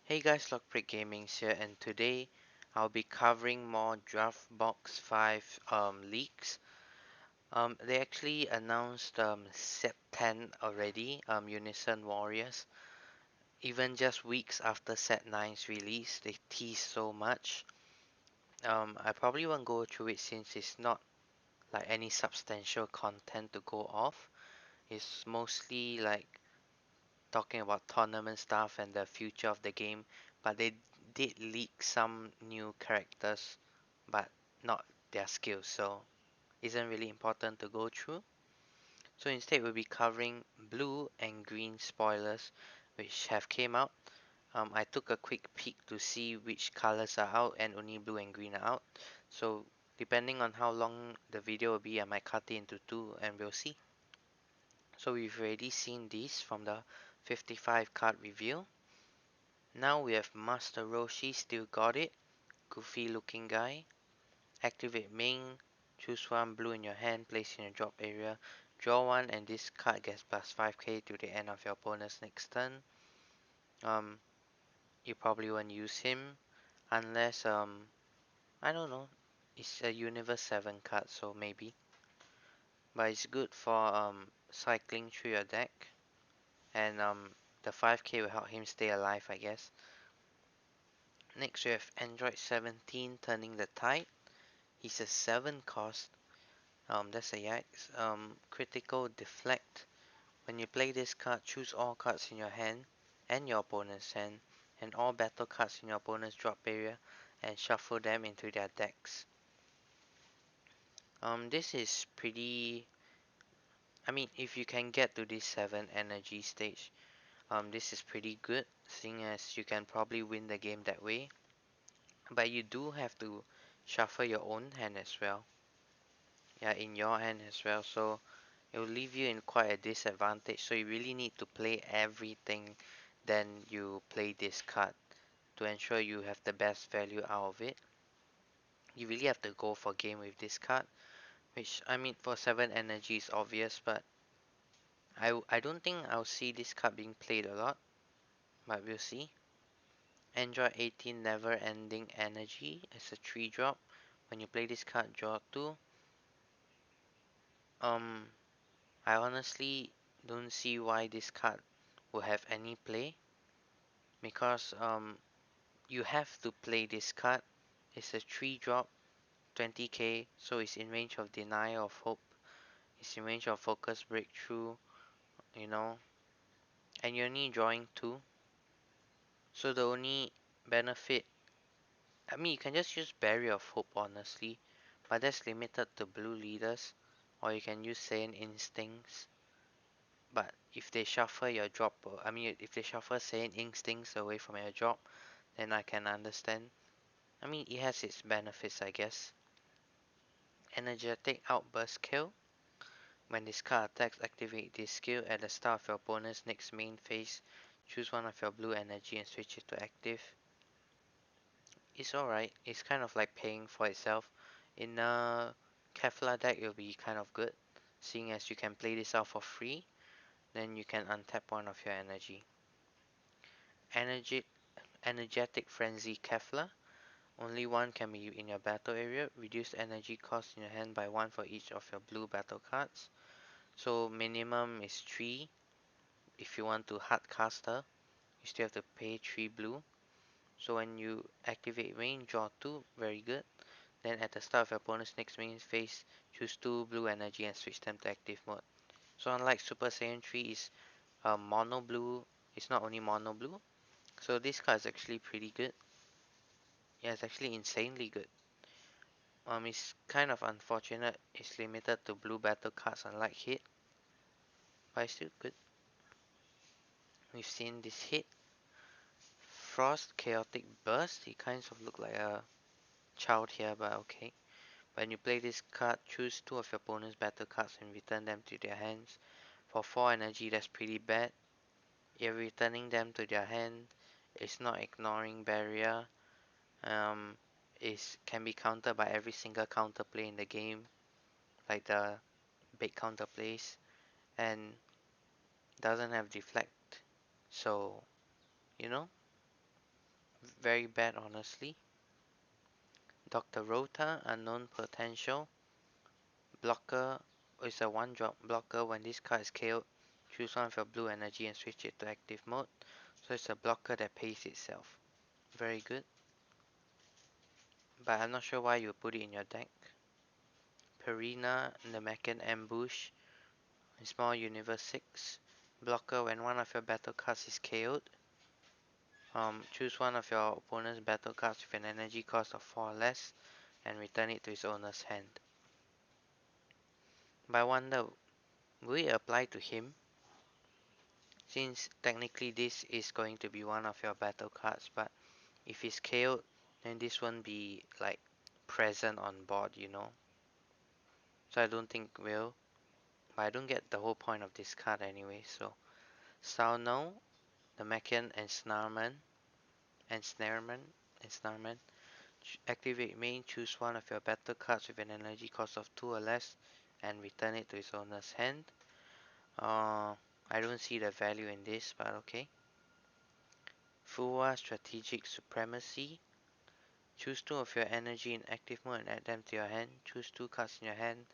Hey guys, Lockpick Gaming's here, and today I'll be covering more Draftbox 5 leaks. They actually announced Set 10 already, Unison Warriors. Even just weeks after Set Nine's release, they teased so much. I probably won't go through it since it's not like any substantial content to go off. It's mostly like talking about tournament stuff and the future of the game, but they did leak some new characters, but not their skills, so isn't really important to go through. So instead, we'll be covering blue and green spoilers, which have came out. I took a quick peek to see which colors are out, and only blue and green are out. So depending on how long the video will be, I might cut it into two, and we'll see. So we've already seen these from the 55 card review. Now we have Master Roshi, still got it. Goofy looking guy. Activate main. Choose one blue in your hand, place in your drop area. Draw one, and this card gets plus 5k to the end of your opponent's next turn. Um, you probably won't use him unless I don't know. It's a Universe 7 card, so maybe. But it's good for cycling through your deck, and the 5k will help him stay alive, I guess. Next we have Android 17 turning the tide. He's a 7 cost. That's a yikes. Critical deflect. When you play this card, choose all cards in your hand and your opponent's hand, and all battle cards in your opponent's drop area, and shuffle them into their decks. This is pretty. I mean, if you can get to this 7 energy stage, this is pretty good, seeing as you can probably win the game that way. But you do have to shuffle your own hand as well. Yeah, in your hand as well. So it will leave you in quite a disadvantage. So you really need to play everything, then you play this card to ensure you have the best value out of it. You really have to go for game with this card, which I mean for 7 energy is obvious, but I don't think I'll see this card being played a lot, but we'll see. Android 18 Never Ending Energy as a 3 drop. When you play this card, draw 2. Um, I honestly don't see why this card will have any play, because you have to play this card. It's a 3 drop, 20k, so it's in range of Denial of Hope. It's in range of Focus Breakthrough, you know, and you're only drawing 2. So the only benefit, I mean, you can just use Barrier of Hope, honestly, but that's limited to blue leaders, or you can use Saiyan Instincts. But if they shuffle your drop, I mean, if they shuffle Saiyan Instincts away from your drop, then I can understand. I mean, it has its benefits, I guess. Energetic Outburst Kill. When this card attacks, activate this skill at the start of your opponent's next main phase. Choose one of your blue energy and switch it to active. It's alright. It's kind of like paying for itself. In a Kefla deck, it'll be kind of good, seeing as you can play this out for free. Then you can untap one of your energy. Energy Energetic Frenzy Kefla. Only one can be in your battle area. Reduce energy cost in your hand by 1 for each of your blue battle cards. So minimum is 3. If you want to hardcast her, you still have to pay 3 blue. So when you activate main, draw 2, very good. Then at the start of your opponent's next main phase, choose 2 blue energy and switch them to active mode. So unlike Super Saiyan 3 is mono blue, it's not only mono blue. So this card is actually pretty good. Yeah, it's actually insanely good. It's kind of unfortunate it's limited to blue battle cards unlike hit, but it's still good. We've seen this hit. Frost Chaotic Burst. He kind of look like a child here, but okay. When you play this card, choose 2 of your opponent's battle cards and return them to their hands. For 4 energy, that's pretty bad. You're returning them to their hand. It's not ignoring barrier. Um, it can be countered by every single counterplay in the game, like the big counterplays, and doesn't have deflect. So, you know, Very bad, honestly. Dr. Rota, unknown potential. Blocker is a 1-drop blocker. When this card is KO'd, choose one of your blue energy and switch it to active mode. So it's a blocker that pays itself. Very good. But I'm not sure why you put it in your deck. Perina, Namekian Ambush, Small Universe 6. Blocker when one of your battle cards is KO'd. Choose one of your opponent's battle cards with an energy cost of 4 or less and return it to its owner's hand. But I wonder, will it apply to him? Since technically this is going to be one of your battle cards, but if it's KO'd, then this won't be like present on board, you know. So I don't think will. But I don't get the whole point of this card anyway, so. Sauno, the Namekian Ensnarement. Activate main, choose one of your battle cards with an energy cost of 2 or less and return it to its owner's hand. I don't see the value in this, but okay. Fuwa Strategic Supremacy. Choose 2 of your energy in active mode and add them to your hand. Choose 2 cards in your hand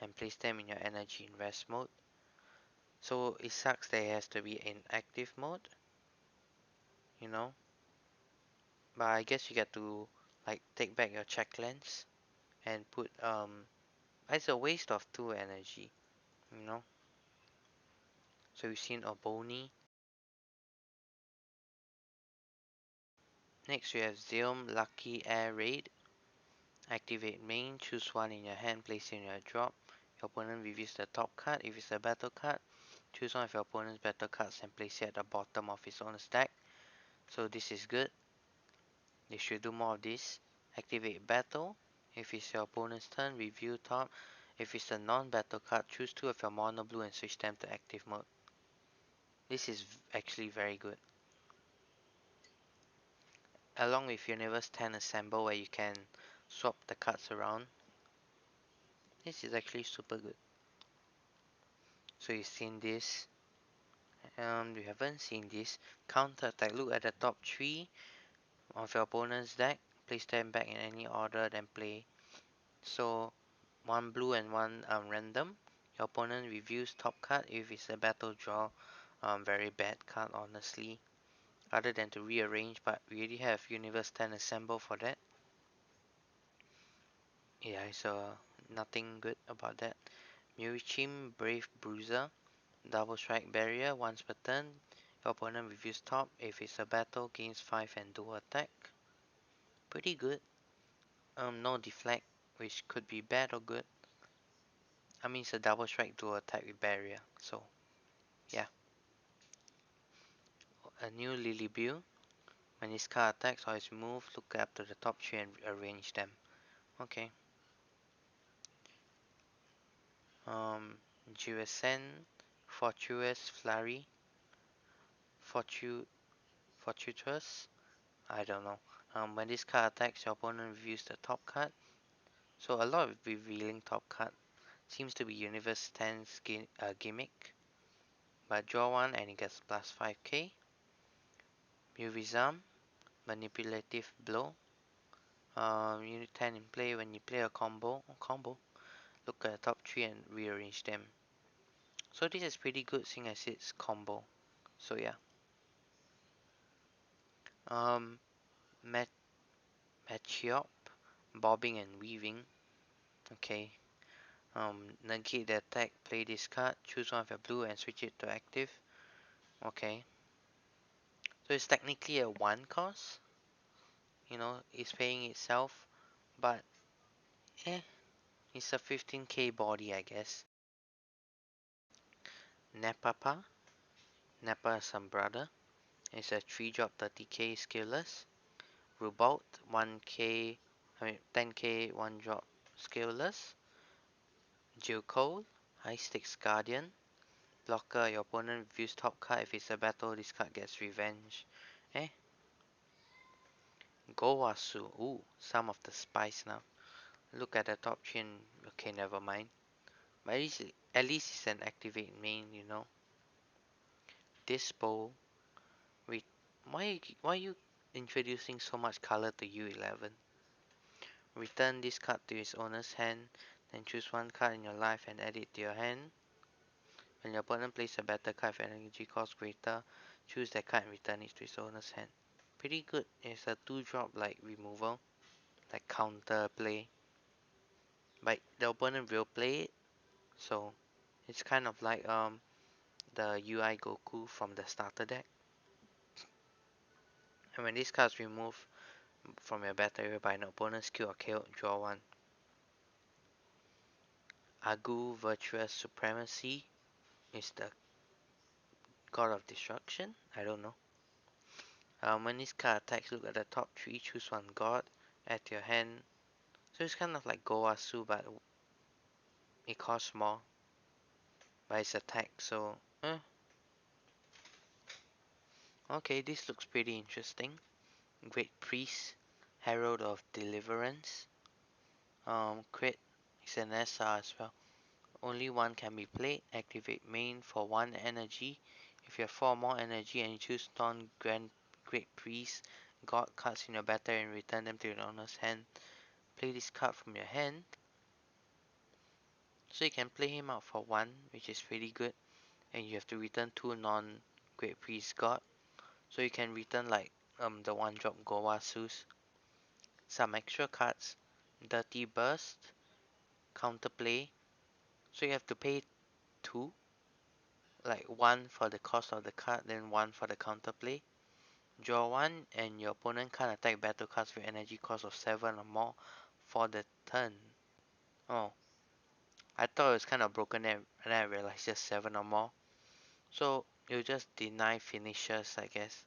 and place them in your energy in rest mode. So it sucks that it has to be in active mode, you know. But I guess you get to like take back your check lens and put it's a waste of 2 energy, you know. So we've seen Oboni. Next we have Zeom Lucky Air Raid. Activate main, choose one in your hand, place it in your drop. Your opponent reviews the top card. If it's a battle card, choose one of your opponent's battle cards and place it at the bottom of his own stack. So this is good. They should do more of this. Activate battle. If it's your opponent's turn, review top. If it's a non-battle card, choose 2 of your mono blue and switch them to active mode. This is actually very good. Along with Universe 10 Assemble where you can swap the cards around. This is actually super good. So you've seen this. You haven't seen this. Counter attack. Look at the top 3 of your opponent's deck. Place them back in any order, then play. So 1 blue and 1 random. Your opponent reviews top card. If it's a battle draw, very bad card honestly. Other than to rearrange, but we already have Universe 10 Assemble for that. Yeah, so nothing good about that. Murichim Brave Bruiser. Double strike barrier once per turn. Your opponent reviews top. If it's a battle, gains 5 and dual attack. Pretty good. No deflect, which could be bad or good. I mean, it's a double strike dual attack with barrier. So, yeah. A new Lilybill. When this card attacks or is moved, look up to the top 3 and arrange them. Okay. Jewesen, Fortuous Flurry, Fortuitous. I don't know. When this card attacks, your opponent reviews the top card. So a lot of revealing top card. Seems to be Universe 10's gimmick. But draw one and it gets plus 5k. Muvism, Manipulative Blow. Unit 10 in play when you play a combo. Look at the top 3 and rearrange them. So this is pretty good seeing as it's combo. So yeah. Um, Machiop, Bobbing and Weaving. Okay. Negate the attack, play this card, choose one of your blue and switch it to active. Okay. So it's technically a 1 cost. You know, it's paying itself. But, it's a 15k body, I guess. Nepapa. Nappa is some brother. It's a 3-drop 30k skillless. Rubolt, 10k 1-drop skillless. Jilcole, High Stakes Guardian. Blocker, your opponent reviews top card. If it's a battle, this card gets revenge. Gowasu, ooh, some of the spice now. Look at the top 3 and, okay, never mind. But at least it's an activate main, you know. Dispo, wait, why you introducing so much color to U11. Return this card to its owner's hand, then choose one card in your life and add it to your hand. When your opponent plays a battle card with energy cost greater, choose that card and return it to its owner's hand. Pretty good. It's a 2-drop like removal, like counter play. But the opponent will play it, so it's kind of like the UI Goku from the starter deck. And when this card is removed from your battle area by an opponent's skill or KO, draw one. Agu Virtuous Supremacy is the God of Destruction? I don't know. When this card attacks, look at the top 3, choose one God, add to your hand. So it's kind of like Gowasu, but it costs more by its attack, so okay, this looks pretty interesting. Great Priest, Herald of Deliverance. Crit is an SR as well. Only one can be played. Activate main for 1 energy. If you have 4 more energy and you choose Great Priest God cards in your battle and return them to your owner's hand, play this card from your hand. So you can play him out for 1, which is pretty good. And you have to return 2 non-Great Priest God. So you can return like the 1-drop Gowasus. Some extra cards. Dirty Burst. Counterplay. So you have to pay 2. Like 1 for the cost of the card, then 1 for the counterplay. Draw 1 and your opponent can't attack battle cards with energy cost of 7 or more for the turn. Oh, I thought it was kind of broken there, and then I realized just 7 or more. So you just deny finishers, I guess.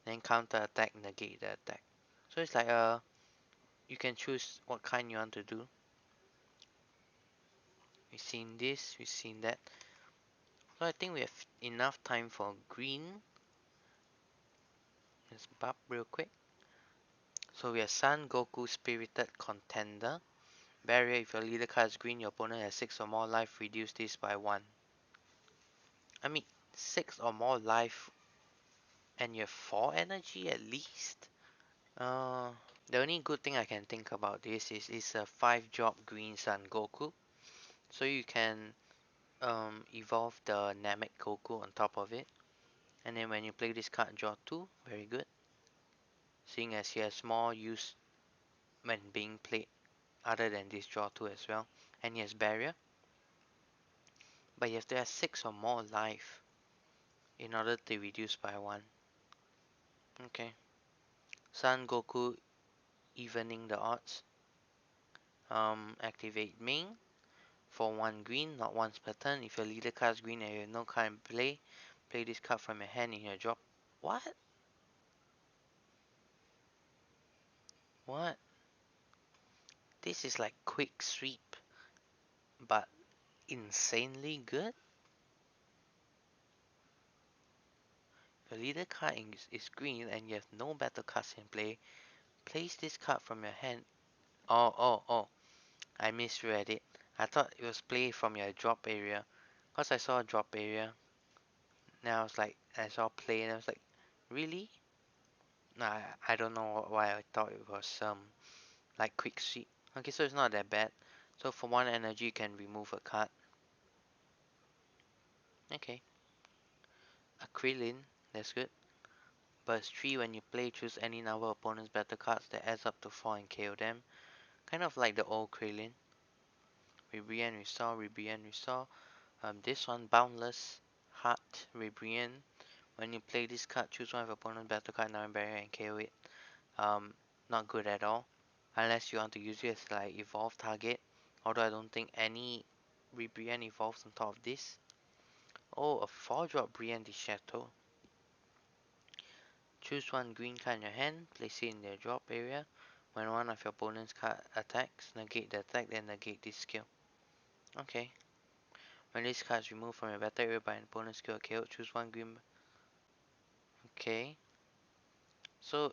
Then counter attack, negate the attack. So it's like you can choose what kind you want to do. We've seen this, we've seen that. So I think we have enough time for green. Let's bub real quick. So we have Sun Goku Spirited Contender. Barrier, if your leader card is green, your opponent has 6 or more life, reduce this by 1. I mean, 6 or more life and you have 4 energy at least? The only good thing I can think about this is it's a 5-drop green Sun Goku. So you can evolve the Namek Goku on top of it. And then when you play this card, draw 2. Very good. Seeing as he has more use when being played other than this draw 2 as well. And he has barrier. But you have to have 6 or more life in order to reduce by 1. Okay. Sun Goku evening the odds. Activate main for 1 green, not once per turn. If your leader card is green and you have no card in play, play this card from your hand in your drop. What? What? This is like quick sweep, but insanely good. Your leader card is green and you have no battle cards in play. Place this card from your hand. Oh. I misread it. I thought it was play from your drop area. Cause I saw a drop area. Now I was like, I saw play and I was like, really? Nah, I don't know why I thought it was like quick sweep. Okay, so it's not that bad. So for 1 energy you can remove a card. Okay. Krillin, that's good. Burst 3, when you play, choose any number of opponent's battle cards that adds up to 4 and KO them. Kind of like the old Krillin. Rebrian, Restore, Rebrian, Restore. This one, Boundless Heart, Rebrian. When you play this card, choose one of your opponent's battle card, now barrier and KO it. Not good at all. Unless you want to use it as like evolve target. Although I don't think any Rebrian evolves on top of this. Oh, a 4-drop Brienne de Chateau. Choose one green card in your hand, place it in your drop area. When one of your opponent's card attacks, negate the attack, then negate this skill. Okay. When this card is removed from your battle area by an opponent's skill or KO, choose one green. Okay. So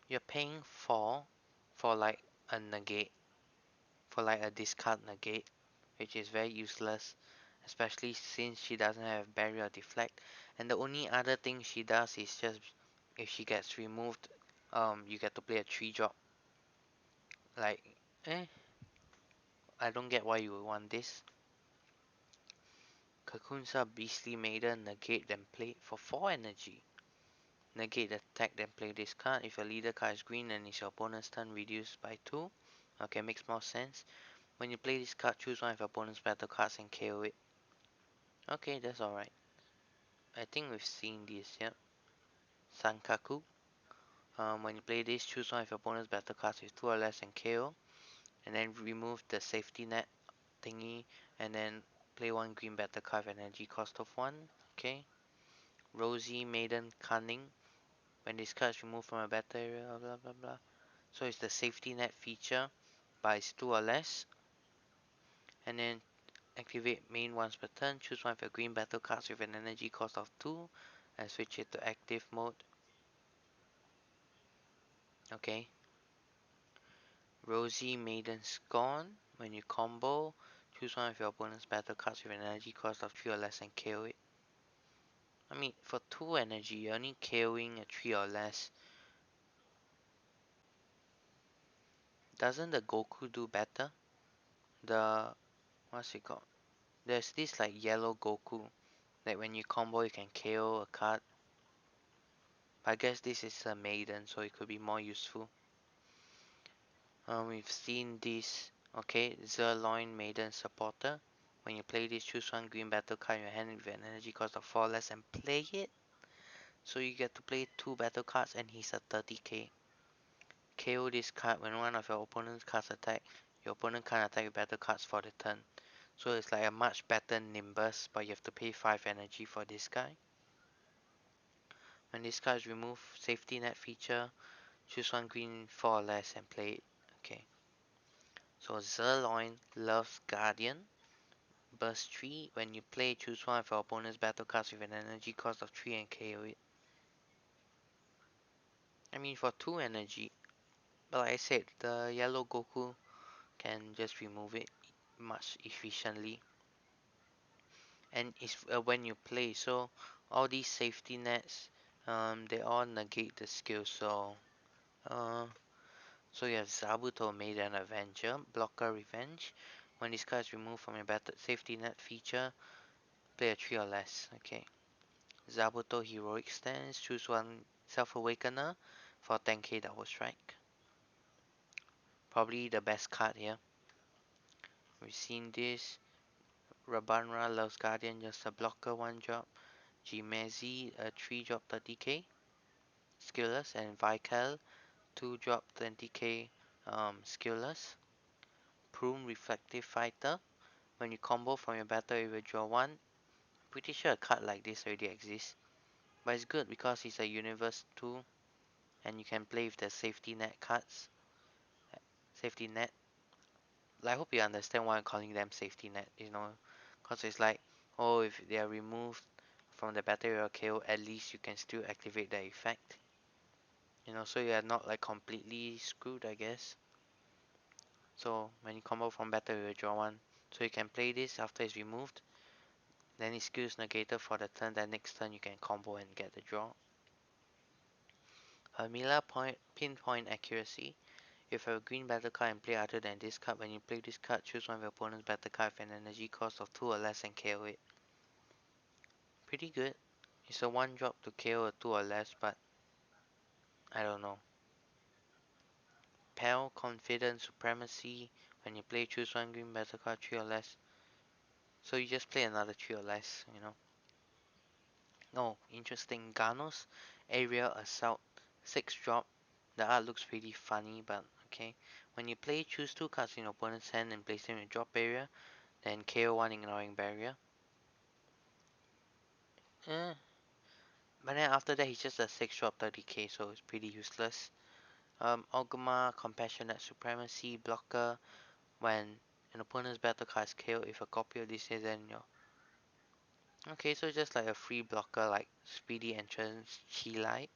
you're paying 4 for like a negate, for like a discard negate, which is very useless, especially since she doesn't have barrier or deflect. And the only other thing she does is just if she gets removed, you get to play a 3-drop. Like, eh, I don't get why you would want this. Kakunsa Beastly Maiden, negate, then play for 4 energy. Negate the attack, then play this card. If your leader card is green and is your opponent's turn, reduced by 2. Okay, makes more sense. When you play this card, choose one of your opponent's battle cards and KO it. Okay, that's alright. I think we've seen this, yep. Sankaku. When you play this, choose one of your opponent's battle cards with 2 or less and KO. And then remove the safety net thingy. And then play 1 green battle card with energy cost of 1. Okay. Rosy Maiden Cunning. When this card is removed from a battle area, blah blah blah. So it's the safety net feature, but it's 2 or less. And then activate main once per turn. Choose one of your green battle cards with an energy cost of 2 and switch it to active mode. Okay. Rosy Maiden Scorn. When you combo, choose one of your opponent's battle cards with an energy cost of 3 or less and KO it. I mean, for 2 energy, you're only KOing a 3 or less. Doesn't the Goku do better? The, what's it called? There's this like yellow Goku. Like when you combo, you can KO a card. But I guess this is a maiden, so it could be more useful. We've seen this. Okay, Zerloin Maiden Supporter. When you play this, choose 1 green battle card in your hand with an energy cost of 4 less and play it. So you get to play 2 battle cards and he's a 30k. KO this card when one of your opponent's cards attack. Your opponent can't attack with battle cards for the turn. So it's like a much better Nimbus, but you have to pay 5 energy for this guy. When this card is removed, safety net feature, choose 1 green 4 or less and play it. Okay. So Zerloin Love's Guardian. Burst 3. When you play, choose one of your opponent's battle cards with an energy cost of 3 and KO it. I mean for 2 energy. But like I said, the yellow Goku can just remove it much efficiently. And it's when you play, so all these safety nets, they all negate the skill. Uh, so you have Zabuto Maiden Avenger, Blocker Revenge. When this card is removed from your battle safety net feature, play a 3 or less. Okay. Zabuto Heroic Stance, choose 1 Self Awakener for 10k double strike. Probably the best card here. We've seen this. Rabanra Love's Guardian, just a blocker 1 drop. Jimezi, a 3 drop 30k. Skillless, and Vical, 2 drop 20k skillless. Prune Reflective Fighter. When you combo from your battle, you will draw 1. Pretty sure a card like this already exists. But it's good because it's a universe 2 and you can play with the safety net cards. Safety net. I hope you understand why I'm calling them safety net, because it's like, oh, if they are removed from the battle or KO, at least you can still activate the effect. So you are not like completely screwed, I guess. So when you combo from battle, you draw 1. So you can play this after it's removed. Then its skill is negated for the turn. Then next turn you can combo and get the draw. Hermila Pinpoint Accuracy. If you have a green battle card and play other than this card, when you play this card, choose one of your opponent's battle card with an energy cost of 2 or less and KO it. Pretty good. It's a 1 drop to KO a 2 or less, but I don't know. Pal Confident Supremacy. When you play, choose 1 green battle card 3 or less. So you just play another 3 or less. Oh, interesting. Ganos Aerial Assault 6 drop. The art looks pretty funny, but okay. When you play, choose 2 cards in your opponent's hand and place them in drop area. Then KO 1 ignoring barrier. Eh. But then after that, he's just a 6 drop 30k, so it's pretty useless. Ogma Compassionate Supremacy Blocker. When an opponent's battle card is KO, if a copy of this is in your. Okay, so just like a free blocker like Speedy Entrance Chile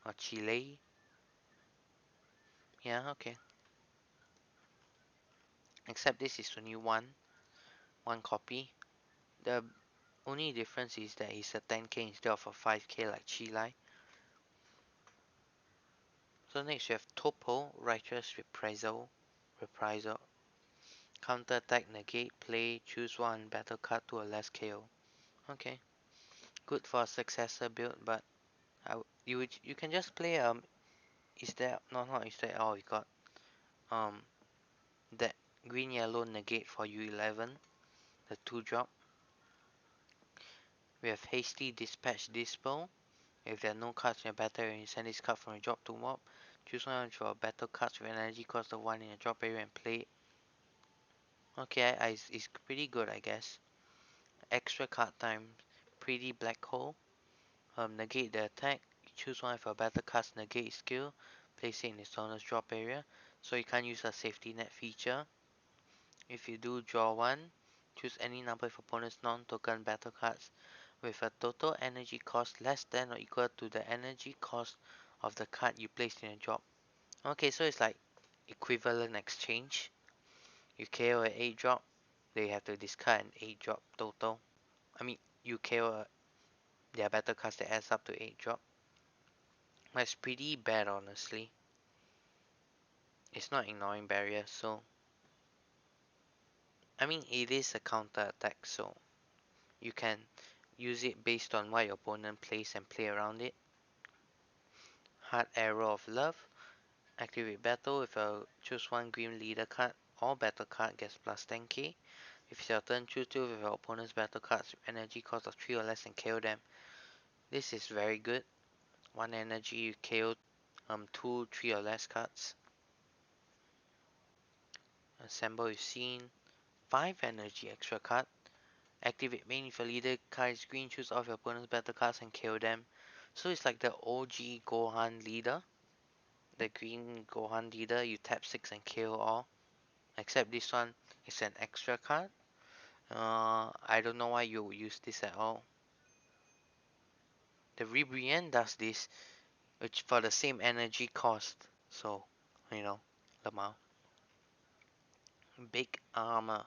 or Chile. Yeah, okay. Except this is only one copy. The only difference is that it's a 10k instead of a 5k like Chile. So next you have Topo, Righteous Reprisal. Counter attack, negate, play, choose one battle card to a less KO. Okay, good for a successor build, but you can just play is there no not is there oh you got um that green yellow negate for U11, the 2-drop. We have Hasty Dispatch Dispel. If there are no cards in your battle area, you send this card from your drop to mob. Choose one of your battle cards with energy cost of 1 in your drop area and play it. Okay, it's pretty good, I guess. Extra card time, Pretty Black Hole. Negate the attack. Choose one of your battle cards, negate skill. Place it in its owner's drop area. So you can't use a safety net feature. If you do draw one, choose any number of opponent's non-token battle cards with a total energy cost less than or equal to the energy cost of the card you placed in a drop. Okay, so it's like equivalent exchange. You KO an 8 drop, they have to discard an 8 drop total. I mean, you KO their battle cards that adds up to 8 drop. That's pretty bad, honestly. It's not ignoring barrier, so I mean it is a counter attack, so you can use it based on what your opponent plays and play around it. Hard Arrow of Love. Activate battle. If you choose one Grim Leader card, all battle card gets plus 10k. If it's your turn, choose two of your opponent's battle cards with energy cost of 3 or less and KO them. This is very good. 1 energy, you KO 2 3 or less cards. Assemble your scene. 5 energy extra card. Activate main if your leader card is green, choose off your opponent's battle cards and KO them. So it's like the OG Gohan leader. The green Gohan leader, you tap 6 and KO all. Except this one is an extra card. I don't know why you would use this at all. The Ribrianne does this, which for the same energy cost. So, you know, Lamau. Big Armor.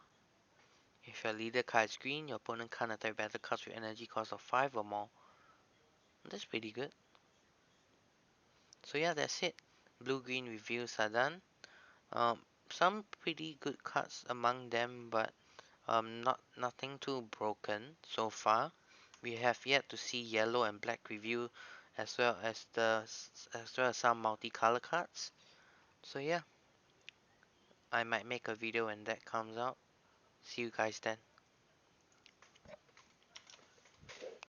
If your leader card is green, your opponent can't attack battle cards with energy cost of 5 or more. That's pretty good. So yeah, that's it. Blue-green reviews are done. Some pretty good cards among them, but nothing too broken so far. We have yet to see yellow and black review, as well as some multicolor cards. So yeah, I might make a video when that comes out. See you guys then.